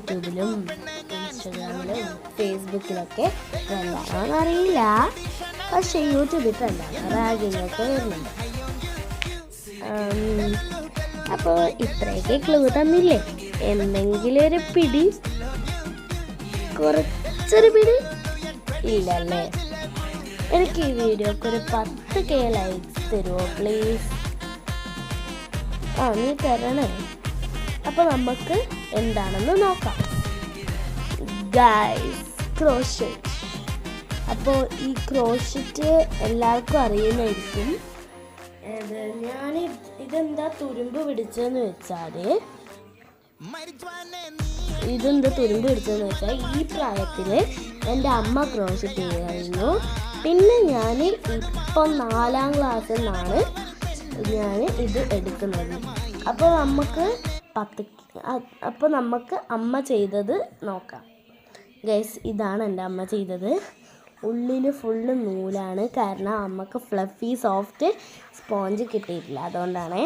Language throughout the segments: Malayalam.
യൂട്യൂബിലും ഇൻസ്റ്റഗ്രാമിലും ഫേസ്ബുക്കിലൊക്കെ ട്രെൻഡാണോന്ന് അറിയില്ല, പക്ഷേ യൂട്യൂബിൽ ട്രെൻഡാണ്, റാഗിങ്ങൊക്കെ വരുന്നുണ്ട്. അപ്പോൾ ഇത്രയൊക്കെ ക്ലൂ തന്നില്ലേ, എന്തെങ്കിലും ഒരു പിടി, കുറച്ചൊരു പിടി ഇല്ലല്ലേ? എനിക്ക് ഈ വീഡിയോക്ക് ഒരു 10K ലൈക്സ് തരുമോ പ്ലീസ്? നീ തരണേ. അപ്പോൾ നമുക്ക് എന്താണെന്ന് നോക്കാം. Guys, crochet. അപ്പോൾ ഈ ക്രോഷറ്റ് എല്ലാവർക്കും അറിയുന്നതായിരിക്കും. ഞാൻ ഇതെന്താ തുരുമ്പ് പിടിച്ചതെന്ന് വെച്ചാൽ ഈ പ്രായത്തിൽ എൻ്റെ അമ്മ ക്രോഷറ്റ് ചെയ്യുമായിരുന്നു. പിന്നെ ഞാൻ ഇപ്പം 4ാം ക്ലാസ്സിൽ നിന്നാണ് ഞാൻ ഇത് എടുക്കുന്നത്. അപ്പോൾ നമുക്ക് അമ്മ ചെയ്തത് നോക്കാം. ഗൈസ്, ഇതാണ് എൻ്റെ അമ്മ ചെയ്തത്. ഉള്ളിൽ ഫുള്ള് നൂലാണ്, കാരണം അമ്മക്ക് ഫ്ലഫി സോഫ്റ്റ് സ്പോഞ്ച് കിട്ടിയിട്ടില്ല, അതുകൊണ്ടാണ്.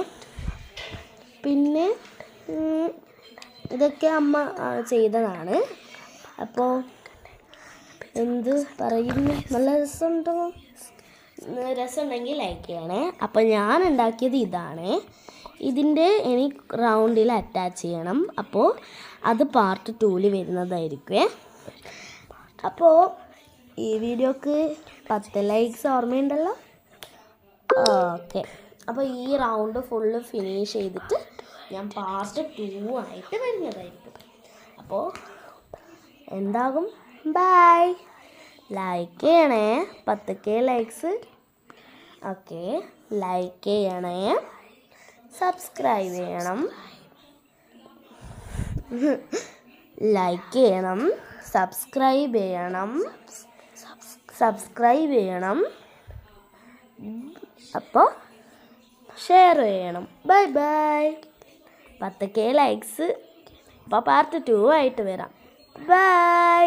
പിന്നെ ഇതൊക്കെ അമ്മ ചെയ്തതാണ്. അപ്പോൾ എന്ത് പറയുന്നു, നല്ല രസമുണ്ടെങ്കിൽ ലൈക്ക് ചെയ്യണേ. അപ്പോൾ ഞാൻ ഉണ്ടാക്കിയത് ഇതാണ്. ഇതിൻ്റെ ഇനി റൗണ്ടിൽ അറ്റാച്ച് ചെയ്യണം. അപ്പോൾ അത് പാർട്ട് 2 വരുന്നതായിരിക്കും. അപ്പോൾ ഈ വീഡിയോക്ക് 10 ലൈക്സ് ഓർമ്മയുണ്ടല്ലോ? ഓക്കെ. അപ്പോൾ ഈ റൗണ്ട് ഫുള്ള് ഫിനിഷ് ചെയ്തിട്ട് ഞാൻ പാർട്ട് 2 ആയിട്ട് വരുന്നതായിരിക്കും. അപ്പോൾ എന്താകും? ബൈ. ലൈക്ക് ചെയ്യണേ, 10K ലൈക്സ്. ഓക്കെ, ലൈക്ക് ചെയ്യണേ, സബ്സ്ക്രൈബ് ചെയ്യണം, ലൈക്ക് ചെയ്യണം, സബ്സ്ക്രൈബ് ചെയ്യണം, അപ്പോൾ ഷെയർ ചെയ്യണം. Bye bye. 10K likes. അപ്പോൾ പാർട്ട് 2 ആയിട്ട് വരാം. ബൈ.